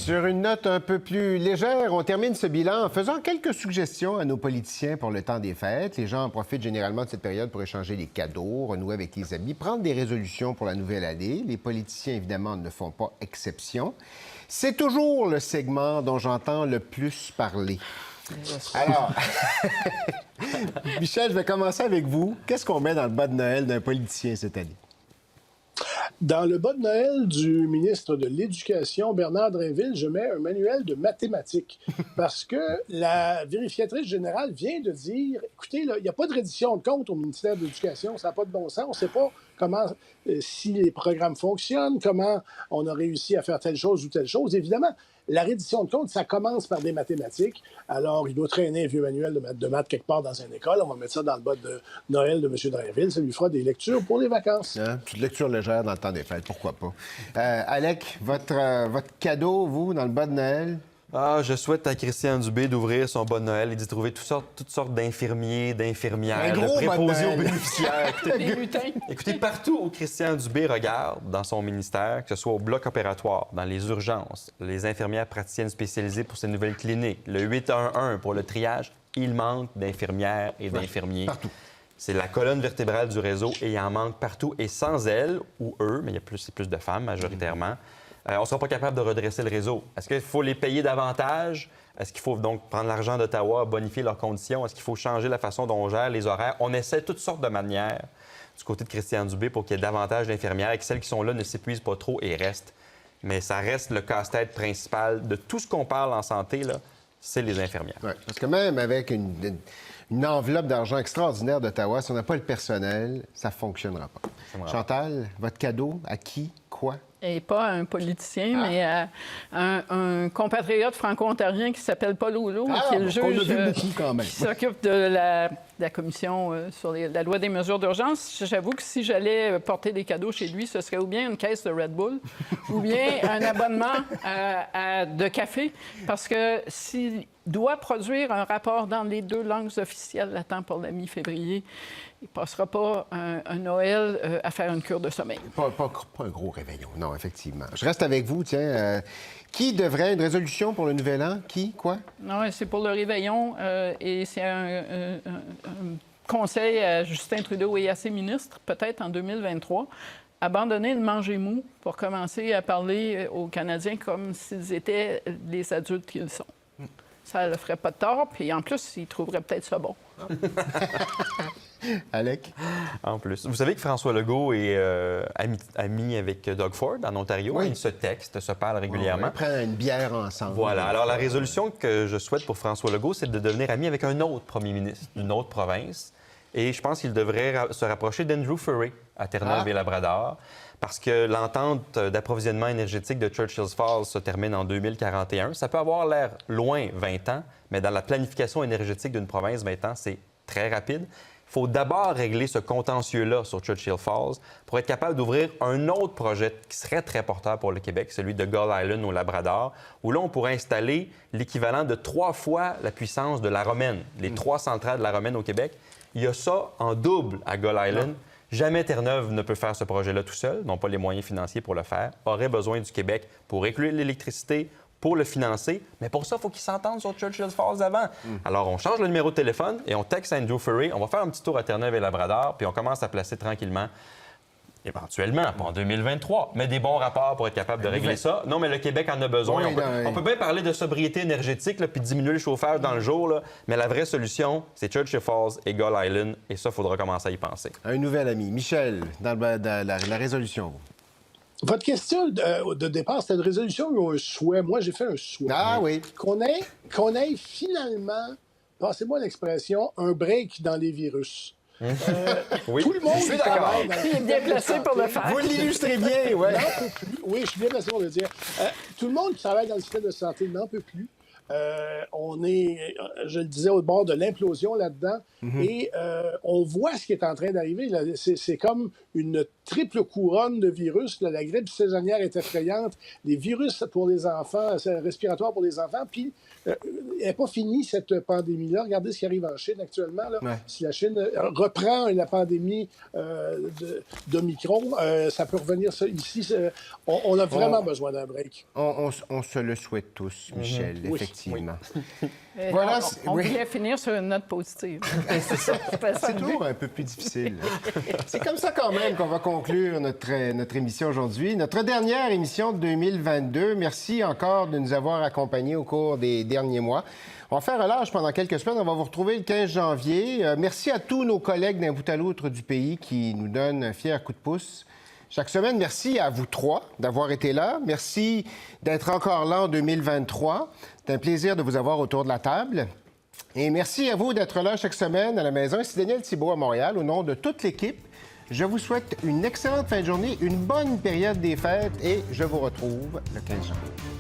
Sur une note un peu plus légère, on termine ce bilan en faisant quelques suggestions à nos politiciens pour le temps des fêtes. Les gens en profitent généralement de cette période pour échanger des cadeaux, renouer avec les amis, prendre des résolutions pour la nouvelle année. Les politiciens, évidemment, ne font pas exception. C'est toujours le segment dont j'entends le plus parler. Alors, Michel, je vais commencer avec vous. Qu'est-ce qu'on met dans le bas de Noël d'un politicien cette année? Dans le bas de Noël du ministre de l'Éducation, Bernard Drinville, je mets un manuel de mathématiques. Parce que la vérificatrice générale vient de dire, écoutez, là, il n'y a pas de reddition de compte au ministère de l'Éducation, ça n'a pas de bon sens, on ne sait pas comment, si les programmes fonctionnent, comment on a réussi à faire telle chose ou telle chose. Évidemment, la reddition de compte, ça commence par des mathématiques. Alors, il doit traîner un vieux manuel de maths quelque part dans une école. On va mettre ça dans le bas de Noël de M. Drainville. Ça lui fera des lectures pour les vacances. Hein? Petite lecture légère dans le temps des fêtes, pourquoi pas. Alec, votre cadeau, vous, dans le bas de Noël? Je souhaite à Christian Dubé d'ouvrir son bas de Noël et d'y trouver toutes sortes d'infirmiers, d'infirmières, de préposés aux bénéficiaires. Écoutez, partout où Christian Dubé regarde dans son ministère, que ce soit au bloc opératoire, dans les urgences, les infirmières praticiennes spécialisées pour ces nouvelles cliniques, le 811 pour le triage, il manque d'infirmières et d'infirmiers. Partout. C'est la colonne vertébrale du réseau et il en manque partout. Et sans elles, ou eux, mais c'est plus de femmes majoritairement, on ne sera pas capable de redresser le réseau. Est-ce qu'il faut les payer davantage? Est-ce qu'il faut donc prendre l'argent d'Ottawa, bonifier leurs conditions? Est-ce qu'il faut changer la façon dont on gère les horaires? On essaie toutes sortes de manières du côté de Christian Dubé pour qu'il y ait davantage d'infirmières et que celles qui sont là ne s'épuisent pas trop et restent. Mais ça reste le casse-tête principal de tout ce qu'on parle en santé, là, c'est les infirmières. Oui, parce que même avec une enveloppe d'argent extraordinaire d'Ottawa, si on n'a pas le personnel, ça ne fonctionnera pas. Chantal, votre cadeau, à qui, quoi? Et pas un politicien, mais un compatriote franco-ontarien qui s'appelle Paul Hulot, qui est le juge qui s'occupe de la commission sur la loi des mesures d'urgence. J'avoue que si j'allais porter des cadeaux chez lui, ce serait ou bien une caisse de Red Bull ou bien un abonnement de café, parce que s'il doit produire un rapport dans les deux langues officielles à temps pour la mi-février, il ne passera pas un Noël à faire une cure de sommeil. Pas un gros réveillon, non, effectivement. Je reste avec vous, tiens. Qui devrait une résolution pour le Nouvel An? Qui? Quoi? Non, c'est pour le réveillon et c'est un conseil à Justin Trudeau et à ses ministres, peut-être en 2023. Abandonner le manger mou pour commencer à parler aux Canadiens comme s'ils étaient les adultes qu'ils sont. Ça ne le ferait pas de tort, puis en plus, ils trouveraient peut-être ça bon. Alec? En plus. Vous savez que François Legault est ami avec Doug Ford en Ontario. Oui. Ils se textent, se parlent régulièrement. On prend une bière ensemble. Voilà. Alors, la résolution que je souhaite pour François Legault, c'est de devenir ami avec un autre premier ministre d'une autre province. Et je pense qu'il devrait se rapprocher d'Andrew Furey à Terre-Neuve et Labrador, parce que l'entente d'approvisionnement énergétique de Churchill Falls se termine en 2041. Ça peut avoir l'air loin, 20 ans, mais dans la planification énergétique d'une province, 20 ans, c'est très rapide. Il faut d'abord régler ce contentieux-là sur Churchill Falls pour être capable d'ouvrir un autre projet qui serait très porteur pour le Québec, celui de Gull Island au Labrador, où là, on pourrait installer l'équivalent de 3 fois la puissance de la Romaine, les 3 centrales de la Romaine au Québec. Il y a ça en double à Gull Island. Non. Jamais Terre-Neuve ne peut faire ce projet-là tout seul, n'ont pas les moyens financiers pour le faire, aurait besoin du Québec pour inclure l'électricité, pour le financer. Mais pour ça, il faut qu'ils s'entendent sur Churchill Falls avant. Alors, on change le numéro de téléphone et on texte Andrew Furey. On va faire un petit tour à Terre-Neuve et Labrador, puis on commence à placer tranquillement, éventuellement, pas en 2023, mais des bons rapports pour être capable de régler ça. Non, mais le Québec en a besoin. Oui, on peut bien parler de sobriété énergétique là, puis diminuer le chauffage dans le jour, là, mais la vraie solution, c'est Churchill Falls et Gull Island, et ça, il faudra commencer à y penser. Un nouvel ami. Michel, dans la résolution. Votre question de départ, c'était une résolution ou un souhait? Moi, j'ai fait un souhait. Ah oui. Qu'on ait finalement, passez-moi l'expression, un break dans les virus. Oui, tout le monde je suis d'accord. Il est bien placé pour le faire. Vous l'illustrez bien, oui. Oui, je suis bien placé pour le dire. Tout le monde qui travaille dans le système de santé n'en peut plus. On est, je le disais, au bord de l'implosion là-dedans. Et on voit ce qui est en train d'arriver. Là. C'est comme une triple couronne de virus. Là. La grippe saisonnière est effrayante. Les virus pour les enfants, respiratoires pour les enfants. Puis, elle n'est pas finie, cette pandémie-là. Regardez ce qui arrive en Chine actuellement. Là. Ouais. Si la Chine reprend la pandémie d'Omicron, ça peut revenir ici. On a vraiment besoin d'un break. On se le souhaite tous, Michel, effectivement. Oui. Voilà, on voulait finir sur une note positive. C'est ça. C'est toujours un peu plus difficile. C'est comme ça quand même qu'on va conclure notre émission aujourd'hui. Notre dernière émission de 2022. Merci encore de nous avoir accompagnés au cours des derniers mois. On va faire relâche pendant quelques semaines. On va vous retrouver le 15 janvier. Merci à tous nos collègues d'un bout à l'autre du pays qui nous donnent un fier coup de pouce chaque semaine. Merci à vous trois d'avoir été là. Merci d'être encore là en 2023. C'est un plaisir de vous avoir autour de la table. Et merci à vous d'être là chaque semaine à la maison. Ici Daniel Thibault à Montréal. Au nom de toute l'équipe, je vous souhaite une excellente fin de journée, une bonne période des fêtes et je vous retrouve le 15 janvier.